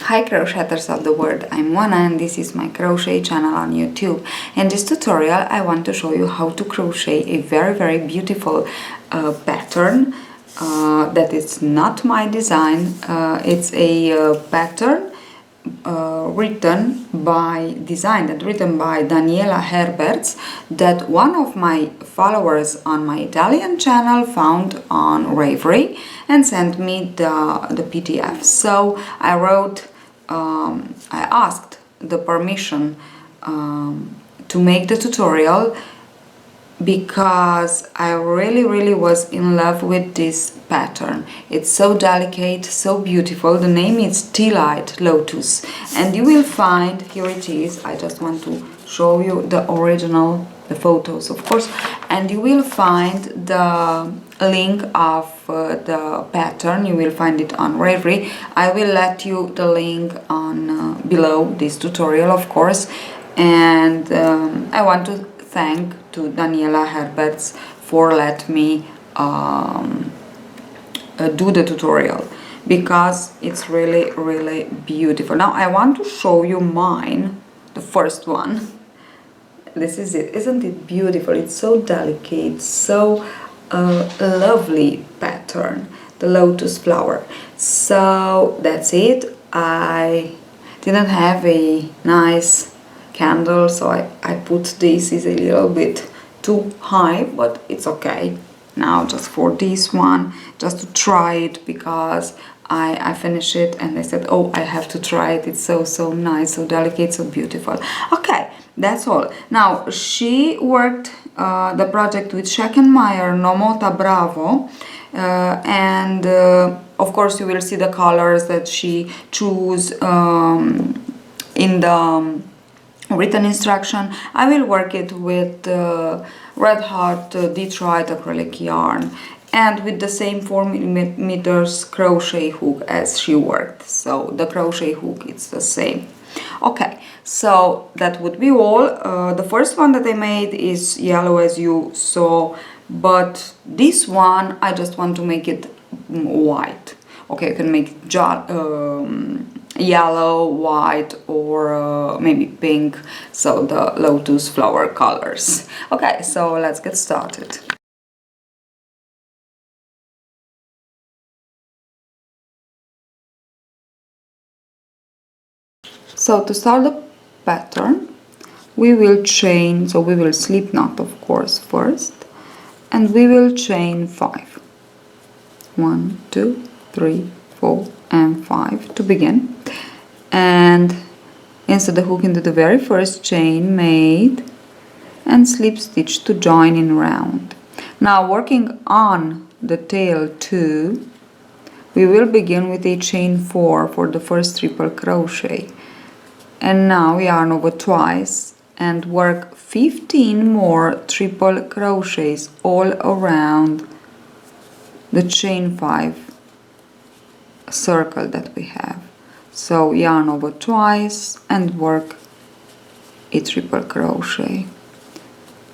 Hi crocheters of the world, I'm Oana and this is my crochet channel on YouTube. In this tutorial I want to show you how to crochet a very beautiful pattern that is not my design. It's a pattern designed and written by Daniela Herberts that one of my followers on my Italian channel found on Ravelry and sent me the PDF. So I wrote, I asked the permission to make the tutorial because I really was in love with this pattern. It's so delicate, so beautiful. The name is Tealight Lotus, and you will find, here it is, I just want to show you the original, the photos of course, and you will find the link of the pattern. You will find it on Ravelry. I will let you the link on below this tutorial of course, and I want to thank to Daniela Herberts for letting me do the tutorial because it's really beautiful. Now I want to show you mine, the first one. This is it. Isn't it beautiful? It's so delicate, so lovely pattern, the lotus flower. So that's it. I didn't have a nice candle, so I put this is a little bit too high, but it's okay. Now just for this one, just to try it, because I finished it and I said, oh, I have to try it. It's so nice, so delicate, so beautiful. Okay, that's all. Now she worked the project with Scheckenmeyer No Mota Bravo, and of course you will see the colors that she chose in the written instruction. I will work it with Red Heart Detroit acrylic yarn and with the same 4mm crochet hook as she worked. So the crochet hook, it's the same. Okay, so that would be all. The first one that I made is yellow, as you saw, but this one I just want to make it white. Okay, you can make yellow, white, or maybe pink, so the lotus flower colors. Okay, so let's get started. So to start the pattern, we will chain, so we will slip knot of course first, and we will chain 5. 1, 2, 3, 4 and 5 to begin, and insert the hook into the very first chain made and slip stitch to join in round. Now working on the tail 2, we will begin with a chain 4 for the first triple crochet, and now yarn over twice and work 15 more triple crochets all around the chain 5 circle that we have. So yarn over twice and work a triple crochet.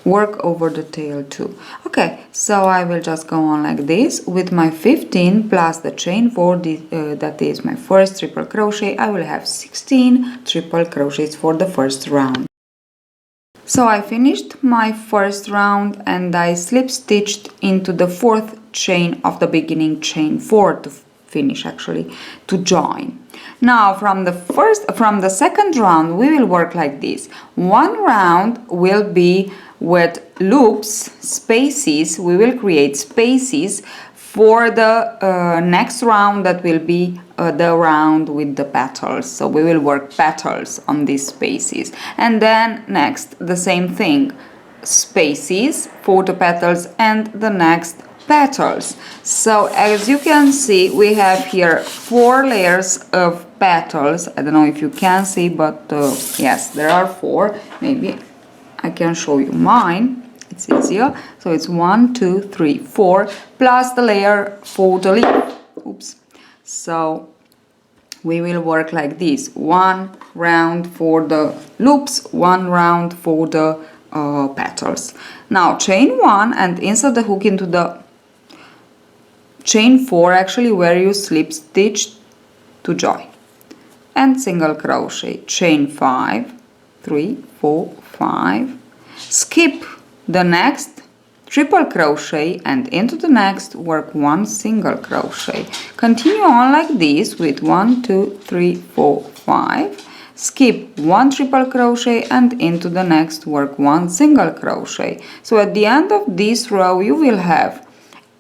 Work over the tail too. Okay, so I will just go on like this with my 15 plus the chain 4, that is my first triple crochet. I will have 16 triple crochets for the first round. So I finished my first round and I slip stitched into the 4th chain of the beginning chain 4 to finish, actually, to join. Now from the second round we will work like this. One round will be with loops, spaces. We will create spaces for the next round, that will be the round with the petals. So we will work petals on these spaces, and then next the same thing, spaces for the petals and the next petals. So as you can see, we have here 4 layers of petals. I don't know if you can see, but yes, there are 4. Maybe I can show you mine, it's easier. So it's 1, 2, 3, 4 plus the layer for the leaf. Oops. So we will work like this: 1 round for the loops, 1 round for the petals. Now chain 1 and insert the hook into the chain 4, actually, where you slip stitch to join, and single crochet, chain 5, 3, 4, 5, skip the next triple crochet and into the next work 1 single crochet. Continue on like this with 1, 2, 3, 4, 5, skip 1 triple crochet and into the next work 1 single crochet. So at the end of this row you will have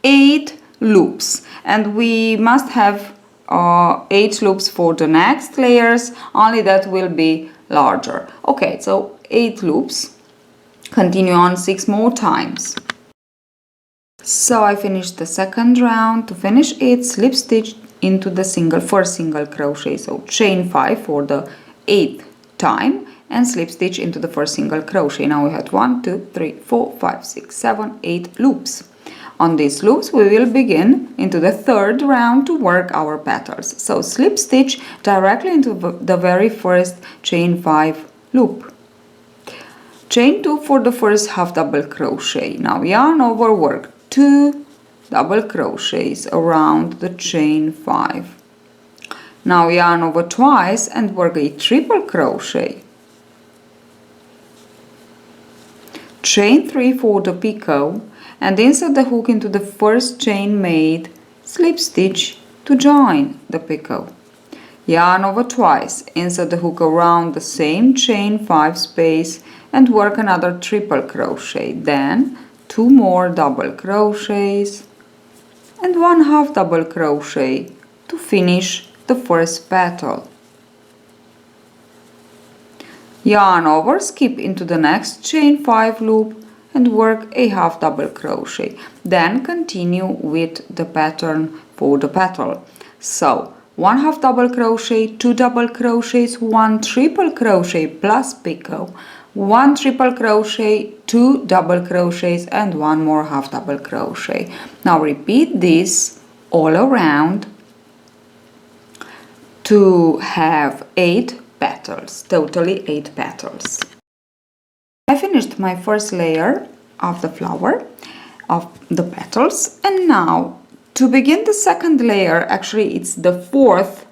8 loops, and we must have 8 loops for the next layers, only that will be larger. Okay, so 8 loops. Continue on 6 more times. So I finished the second round. To finish it, slip stitch into the first single crochet, so chain 5 for the 8th time and slip stitch into the first single crochet. Now we had 1, 2, 3, 4, 5, 6, 7, 8 loops. On these loops we will begin into the third round to work our petals. So slip stitch directly into the very first chain 5 loop. Chain 2 for the first half double crochet. Now yarn over, work 2 double crochets around the chain 5. Now yarn over twice and work a triple crochet. Chain 3 for the picot and insert the hook into the first chain made, slip stitch to join the picot. Yarn over twice, insert the hook around the same chain 5 space and work another triple crochet, then 2 more double crochets and 1 half double crochet to finish the first petal. Yarn over, skip into the next chain 5 loop and work a half double crochet. Then continue with the pattern for the petal. So 1 half double crochet, 2 double crochets, 1 triple crochet plus picot, 1 triple crochet, 2 double crochets and 1 more half double crochet. Now repeat this all around to have 8 petals, totally 8 petals. I finished my first layer of the flower, of the petals, and now to begin the second layer, actually it's the fourth,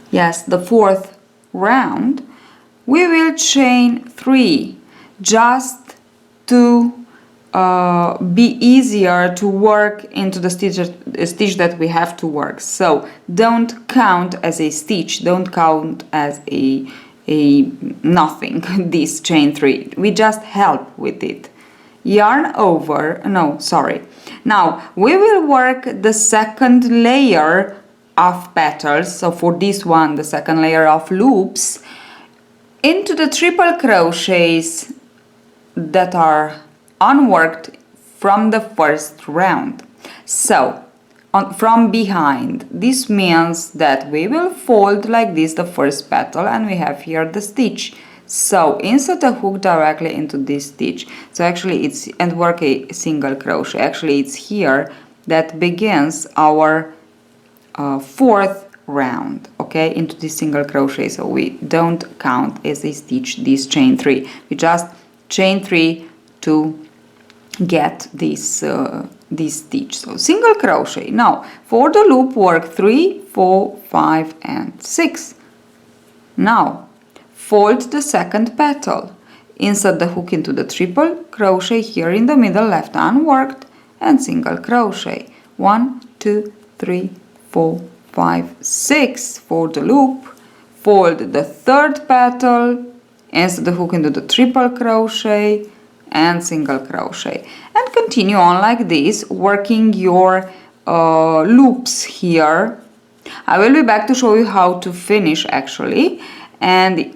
the fourth round, we will chain 3 just to be easier to work into the stitch that we have to work. So don't count as a stitch, don't count as a nothing this chain 3, we just help with it. Yarn over, now we will work the second layer of petals, so for this one the second layer of loops, into the triple crochets that are unworked from the first round. So from behind, this means that we will fold like this the first petal and we have here the stitch. So insert a hook directly into this stitch. So actually it's, and work a single crochet. Actually it's here that begins our fourth round, okay, into this single crochet. So we don't count as a stitch this chain 3. We just chain 3 to get this stitch. So single crochet. Now for the loop work 3, 4, 5 and 6. Now fold the second petal, insert the hook into the triple crochet here in the middle, left unworked, and single crochet. 1, 2, 3, 4, 5, 6 for the loop. Fold the third petal, insert the hook into the triple crochet and single crochet, and continue on like this, working your loops here. I will be back to show you how to finish actually, and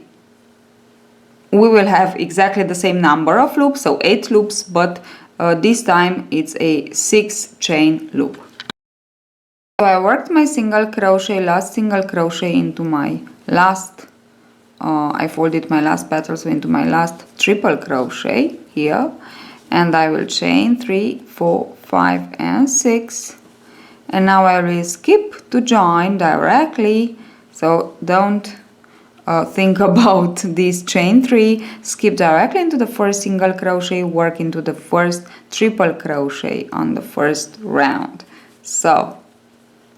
we will have exactly the same number of loops, so 8 loops, but this time it's a 6 chain loop. So I worked my single crochet, last single crochet into my last, I folded my last petal, so into my last triple crochet here, and I will chain 3, 4, 5 and 6, and now I will skip to join directly, so don't think about this chain 3, skip directly into the first single crochet, work into the first triple crochet on the first round. So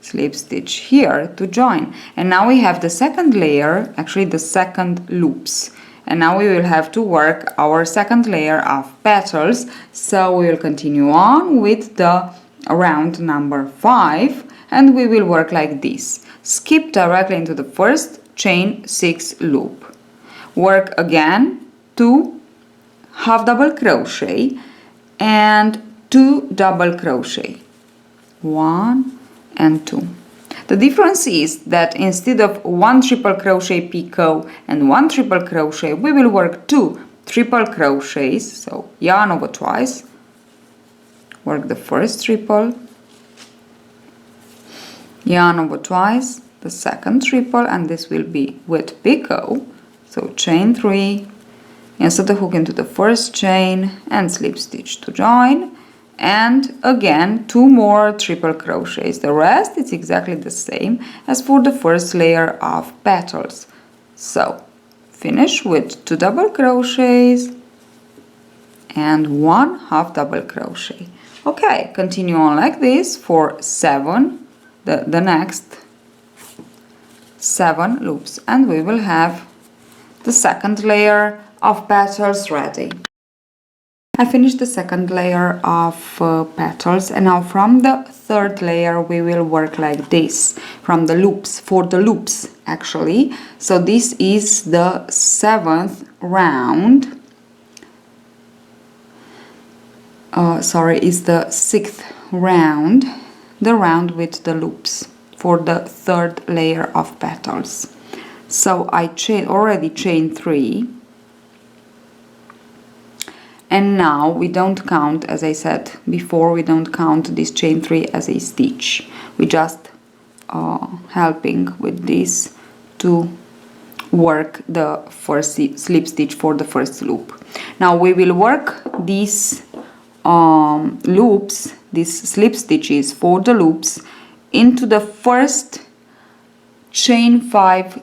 slip stitch here to join. And now we have the second layer, actually the second loops. And now we will have to work our second layer of petals. So we will continue on with the round number 5, and we will work like this. Skip directly into the first chain 6 loop. Work again 2 half double crochet and 2 double crochet. 1 and 2. The difference is that instead of 1 triple crochet picot and 1 triple crochet, we will work 2 triple crochets, so yarn over twice, work the first triple, yarn over twice, the second triple, and this will be with picot, so chain 3, insert the hook into the first chain and slip stitch to join, and again 2 more triple crochets. The rest is exactly the same as for the first layer of petals. So finish with 2 double crochets and 1 half double crochet. Okay, continue on like this for 7, the next 7 loops, and we will have the second layer of petals ready. I finished the second layer of petals, and now from the third layer we will work like this from the loops, for the loops actually. So this is the 7th round, is the 6th round, the round with the loops for the third layer of petals. So I already chain 3. And now we don't count, as I said before, we don't count this chain 3 as a stitch. We just helping with this to work the first slip stitch for the first loop. Now we will work these loops, these slip stitches for the loops into the first chain 5,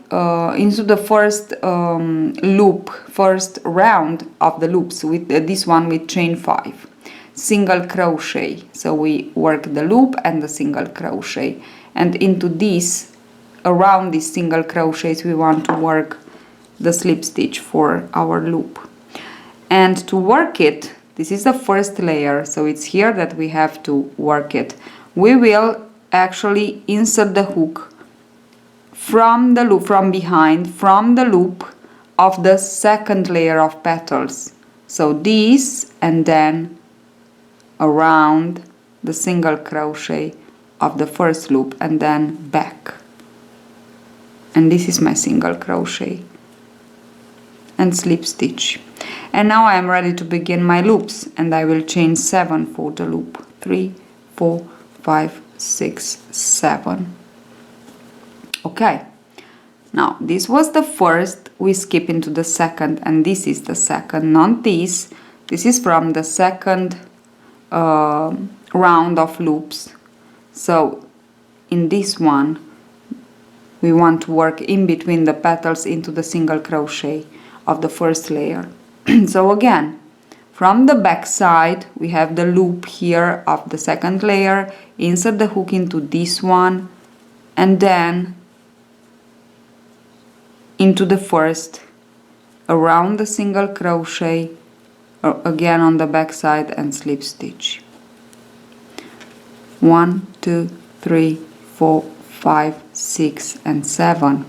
into the first loop, first round of the loops, with this one with chain 5, single crochet. So we work the loop and the single crochet, and into this, around these single crochets, we want to work the slip stitch for our loop. And to work it, this is the first layer, so it's here that we have to work it. We will actually insert the hook from the loop, from behind, from the loop of the second layer of petals. So this, and then around the single crochet of the first loop, and then back. And this is my single crochet and slip stitch. And now I am ready to begin my loops, and I will chain 7 for the loop. 3, 4, 5, 6, 7. Okay, now this was the first, we skip into the second, and this is the second, not this. This is from the second round of loops. So in this one we want to work in between the petals into the single crochet of the first layer. So again, from the back side we have the loop here of the second layer, insert the hook into this one, and then into the first, around the single crochet, or again on the back side, and slip stitch. 1, 2, 3, 4, 5, 6, and 7.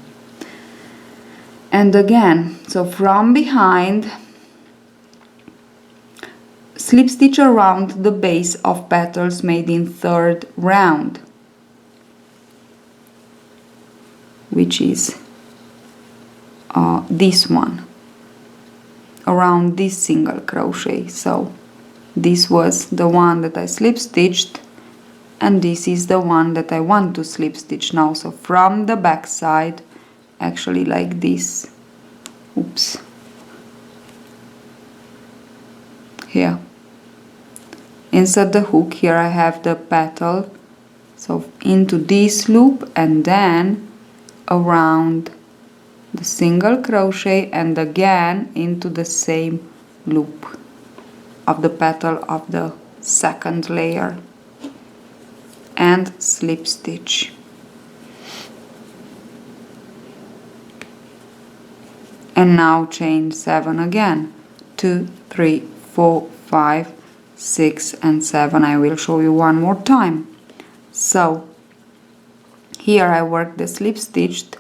And again, so from behind, slip stitch around the base of petals made in third round, which is this one, around this single crochet. So this was the one that I slip stitched, and this is the one that I want to slip stitch now. So from the back side, actually like this, oops, here, insert the hook. Here I have the petal, so into this loop, and then around the single crochet, and again into the same loop of the petal of the second layer, and slip stitch. and now chain 7 again. 2, 3, 4, 5, 6 and 7. I will show you one more time. So here I work the slip stitched.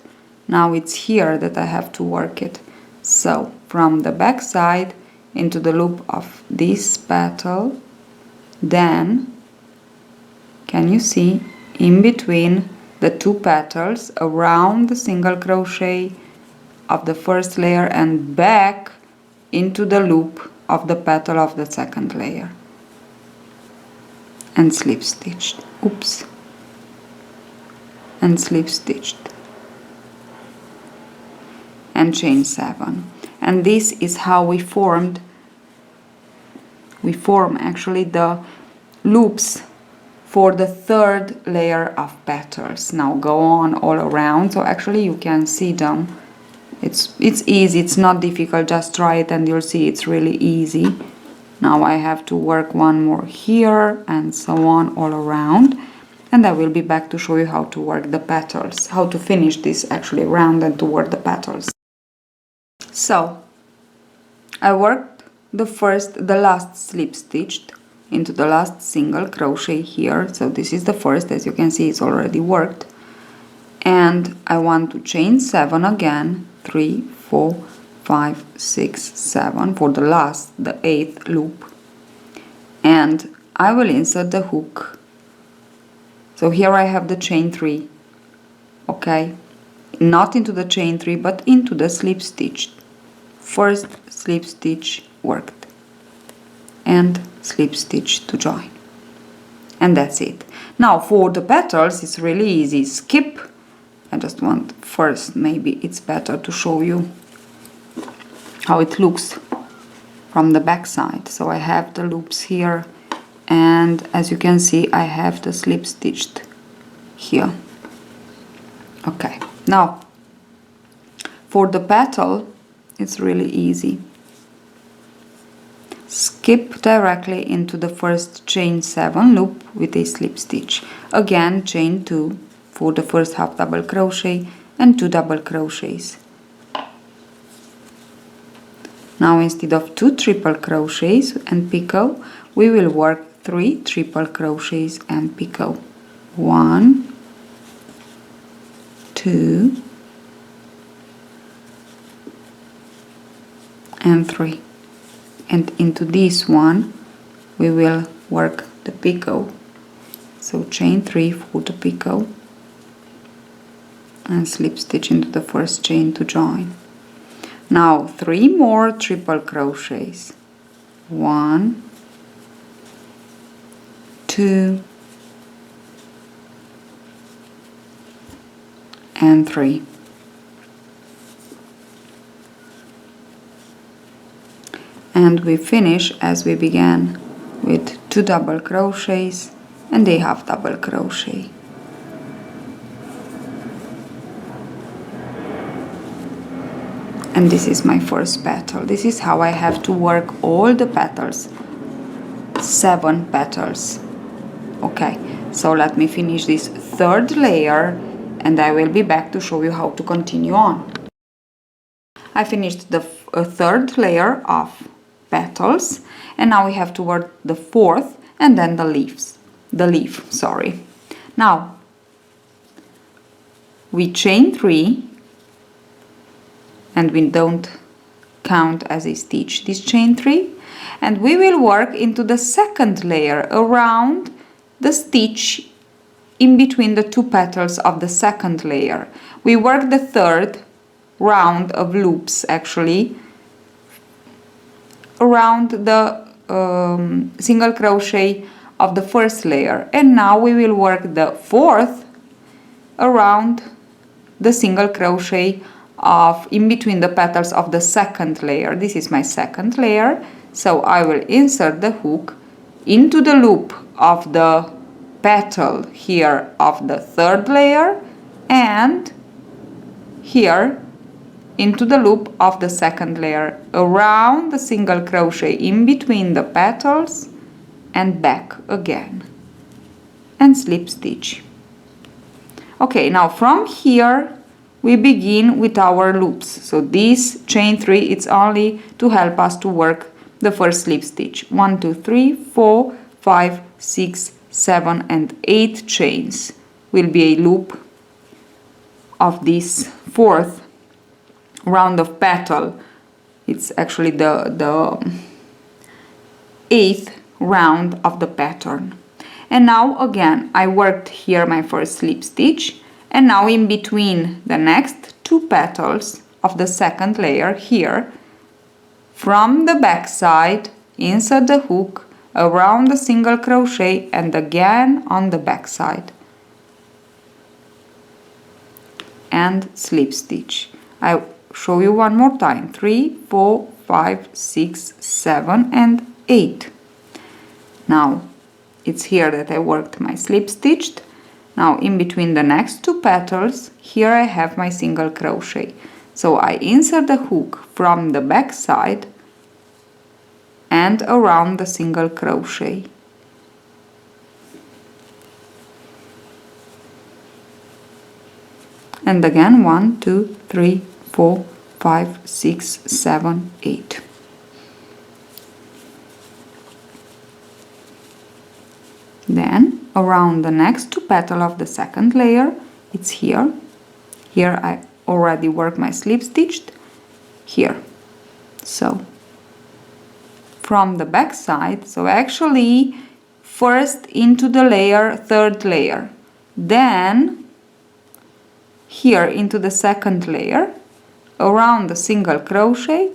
Now it's here that I have to work it. So from the back side into the loop of this petal, then can you see in between the two petals around the single crochet of the first layer and back into the loop of the petal of the second layer and slip stitched. Oops. And slip stitched and chain 7. And this is how we form actually the loops for the third layer of petals. Now go on all around, so actually you can see them. It's easy, it's not difficult, just try it and you'll see it's really easy. Now I have to work one more here and so on all around, and I will be back to show you how to work the petals, how to finish this actually round and to work the petals. So I worked the last slip stitched into the last single crochet here, so this is the first, as you can see it's already worked, and I want to chain 7 again, 3, 4, 5, 6, 7 for the 8th loop, and I will insert the hook. So here I have the chain 3, okay, not into the chain 3 but into the slip stitch. First slip stitch worked and slip stitch to join, and that's it. Now for the petals it's really easy. Skip. I just want first, maybe it's better to show you how it looks from the back side. So I have the loops here, and as you can see I have the slip stitched here. Okay, now for the petal it's really easy. Skip directly into the first chain 7 loop with a slip stitch. Again chain 2 for the first half double crochet and 2 double crochets. Now instead of 2 triple crochets and picot, we will work 3 triple crochets and picot. 1, 2 and 3. And into this one we will work the picot. So chain 3 for the picot and slip stitch into the first chain to join. Now 3 more triple crochets. 1, 2 and 3. And we finish as we began with 2 double crochets and a half double crochet. And this is my first petal. This is how I have to work all the petals. 7 petals. Okay, so let me finish this third layer and I will be back to show you how to continue on. I finished the third layer of petals, and now we have to work the fourth and then the leaf. Now we chain 3 and we don't count as a stitch this chain 3, and we will work into the second layer around the stitch in between the 2 petals of the second layer. We work the third round of loops actually around the single crochet of the first layer, and now we will work the fourth around the single crochet of in between the petals of the second layer. This is my second layer, so I will insert the hook into the loop of the petal here of the third layer and here into the loop of the second layer around the single crochet in between the petals and back again and slip stitch. Okay, now from here we begin with our loops. So this chain 3, it's only to help us to work the first slip stitch. 1, 2, 3, 4, 5, 6, 7 and 8 chains will be a loop of this fourth round of petal. It's actually the 8th round of the pattern. And now again I worked here my first slip stitch, and now in between the next 2 petals of the second layer here, from the back side, insert the hook, around the single crochet and again on the back side, and slip stitch. I show you one more time. 3, 4, 5, 6, 7 and 8. Now it's here that I worked my slip stitched. Now in between the next 2 petals, here I have my single crochet. So I insert the hook from the back side and around the single crochet. And again 1, 2, 3, 4, 5, 6, 7, 8. Then around the next 2 petals of the second layer, it's here. Here I already worked my slip stitched here. So from the back side, so actually first into the layer, third layer, then here into the second layer, around the single crochet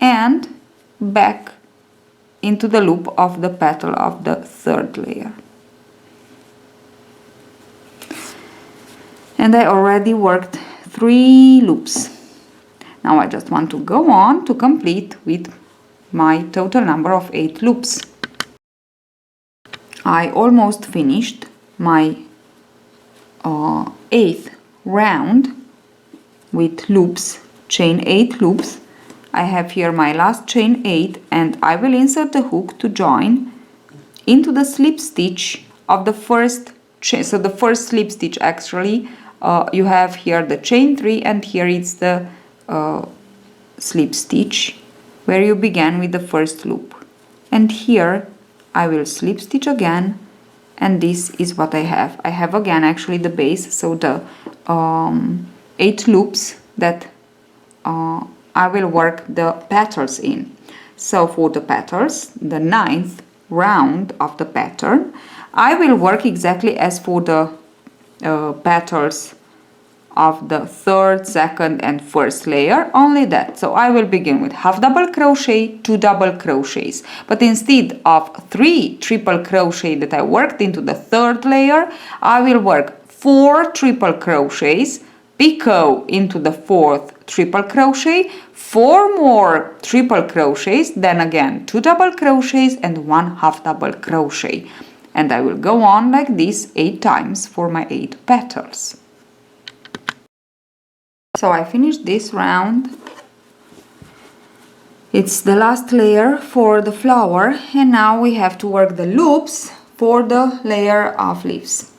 and back into the loop of the petal of the third layer. And I already worked 3 loops. Now I just want to go on to complete with my total number of 8 loops. I almost finished my 8th round with loops, chain 8 loops. I have here my last chain 8 and I will insert the hook to join into the slip stitch of the first chain. So the first slip stitch actually, you have here the chain 3 and here it's the slip stitch where you began with the first loop. And here I will slip stitch again, and this is what I have. I have again actually the base, so the 8 loops that I will work the petals in. So for the petals, the 9th round of the pattern, I will work exactly as for the petals of the third, second and first layer, only that. So I will begin with half double crochet, 2 double crochets, but instead of 3 triple crochet that I worked into the third layer, I will work 4 triple crochets, picot into the 4th triple crochet, 4 more triple crochets, then again 2 double crochets and 1 half double crochet, and I will go on like this 8 times for my 8 petals. So I finished this round. It's the last layer for the flower, and now we have to work the loops for the layer of leaves.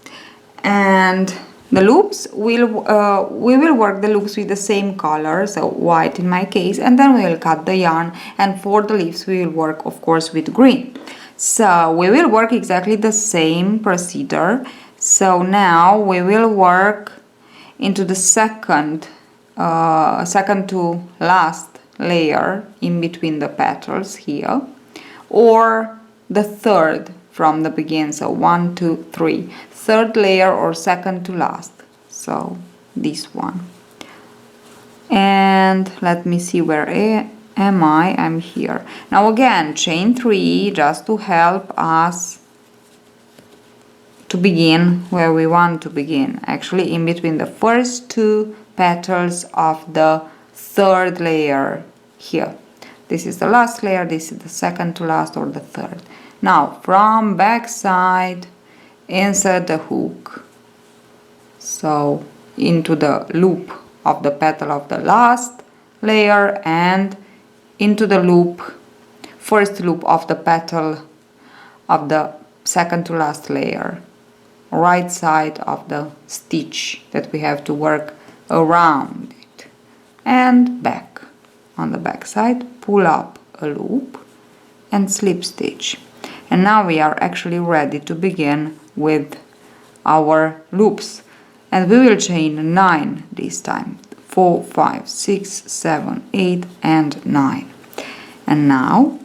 And the loops we will work the loops with the same color, so white in my case, and then we will cut the yarn, and for the leaves we will work of course with green. So we will work exactly the same procedure. So now we will work into the second to last layer in between the petals here, or the third from the beginning, so 1, 2, 3, third layer or second to last, so this one. And let me see, where am I? I'm here. Now again chain 3 just to help us to begin where we want to begin, actually in between the first 2 petals of the third layer here. This is the last layer, this is the second to last or the third. Now from back side, insert the hook, so into the loop of the petal of the last layer and into the loop, first loop of the petal of the second to last layer, right side of the stitch that we have to work around it and back. On the back side, pull up a loop and slip stitch. And now we are actually ready to begin with our loops, and we will chain 9 this time. 4, 5, 6, 7, 8 and 9. And now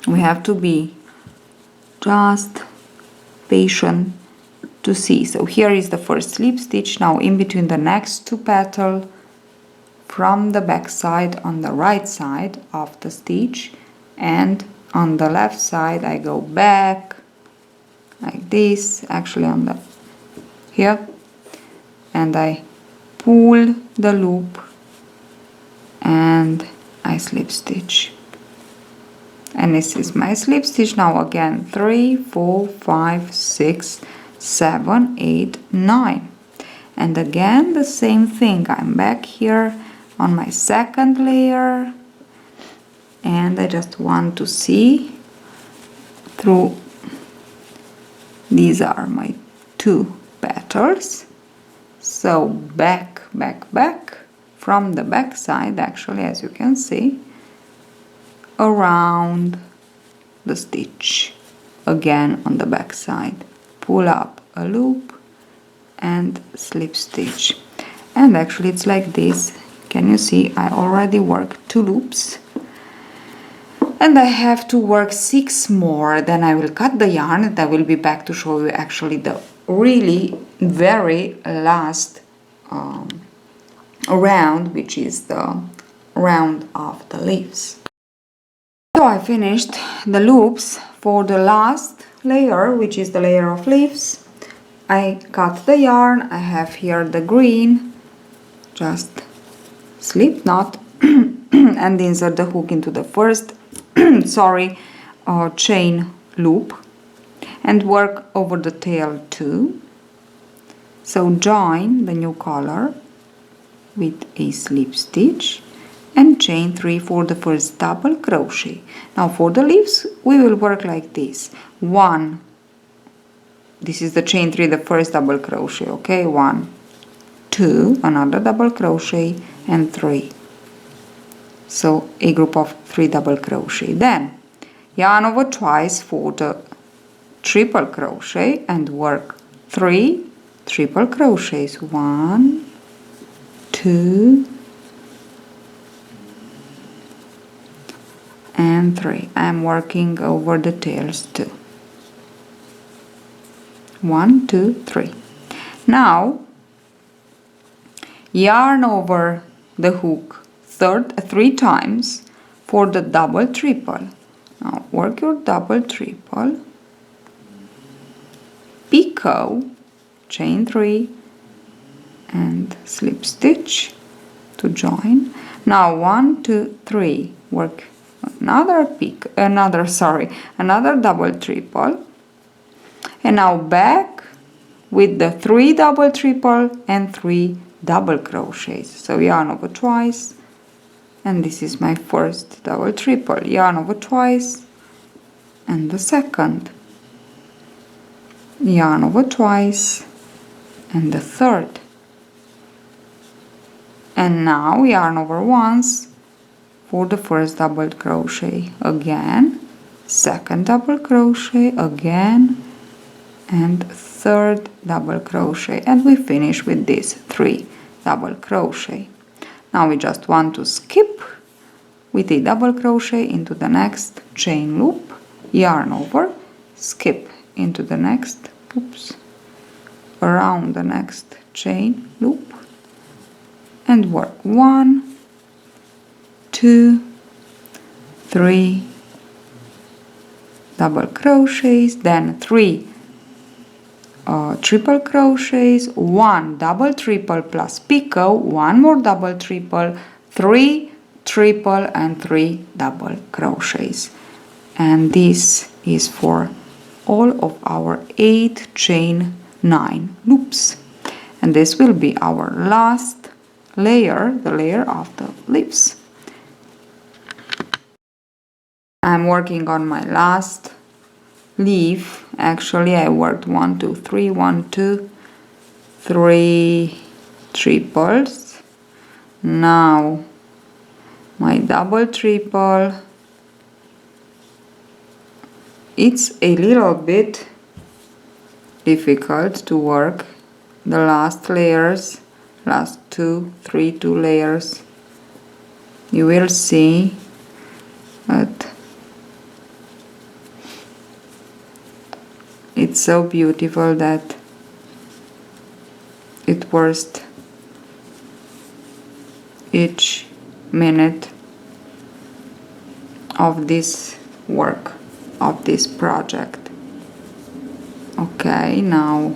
we have to be just patient to see. So here is the first slip stitch. Now in between the next 2 petals from the back side on the right side of the stitch, and on the left side I go back like this, actually on the here, and I pull the loop and I slip stitch. And this is my slip stitch. Now again 3, 4, 5, 6, 7, 8, 9. And again the same thing. I'm back here on my second layer, and I just want to see through. These are my 2 petals. So back, back, back from the back side, actually, as you can see, around the stitch, again on the back side, pull up a loop and slip stitch. And actually it's like this. Can you see? I already worked 2 loops, and I have to work 6 more. Then I will cut the yarn and I will be back to show you actually the really very last round, which is the round of the leaves. So I finished the loops for the last layer, which is the layer of leaves. I cut the yarn. I have here the green, just slip knot and insert the hook into the first chain loop and work over the tail 2. So join the new color with a slip stitch and chain 3 for the first double crochet. Now for the leaves we will work like this. 1, this is the chain 3, the first double crochet, okay? 1, 2, another double crochet, and 3. So a group of 3 double crochet. Then yarn over twice for the triple crochet and work 3 triple crochets. 1, 2 and 3. I'm working over the tails too. 1, 2, 3. Now yarn over the hook 3 times for the double triple. Now work your double triple, picot, chain 3 and slip stitch to join. Now 1, 2, 3, work another another double triple, and now back with the 3 double triple and 3 double crochets. So yarn over twice, and this is my first double triple, yarn over twice, and the second, yarn over twice, and the third, and now yarn over once for the first double crochet, again second double crochet, again, and third double crochet, and we finish with these 3 double crochet. Now we just want to skip with a double crochet into the next chain loop, yarn over, skip into the next, around the next chain loop, and work 1, 2, 3 double crochets, then 3 triple crochets, 1 double triple plus picot, 1 more double triple, 3 triple and 3 double crochets. And this is for all of our 8 chain 9 loops. And this will be our last layer, the layer of the leaves. I'm working on my last leaf. Actually I worked 1, 2, 3, 1, 2, 3 triples, now my double triple. It's a little bit difficult to work the last layers, last 2 layers. You will see that it's so beautiful that it worth each minute of this work, of this project. Okay, now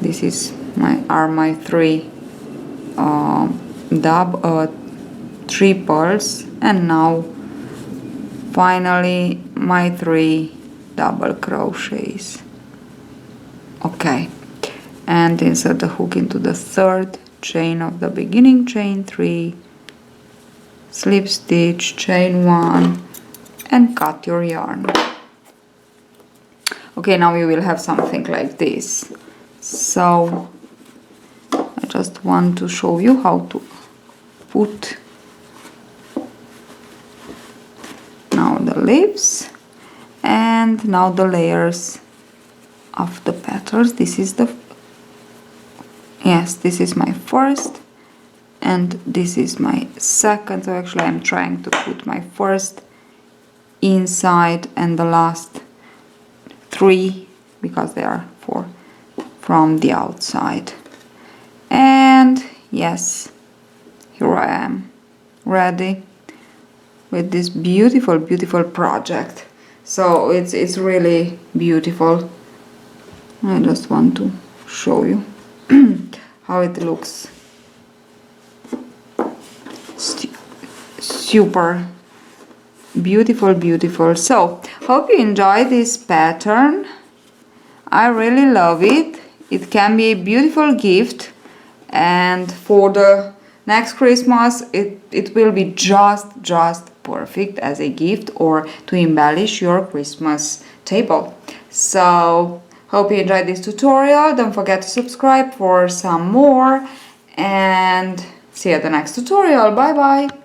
this is my 3 triples, and now finally my 3 double crochets. Okay, and insert the hook into the 3rd chain of the beginning chain 3, slip stitch, chain 1, and cut your yarn. Okay, now you will have something like this. So I just want to show you how to put now the leaves and now the layers of the petals. This is the this is my first and this is my second. So actually I'm trying to put my first inside and the last 3, because they are 4, from the outside. And yes, here I am, ready with this beautiful, beautiful project. So it's really beautiful. I just want to show you how it looks. Super beautiful, beautiful. So hope you enjoy this pattern. I really love it. It can be a beautiful gift, and for the next Christmas it will be just perfect as a gift or to embellish your Christmas table. So hope you enjoyed this tutorial. Don't forget to subscribe for some more, and see you at the next tutorial. Bye bye.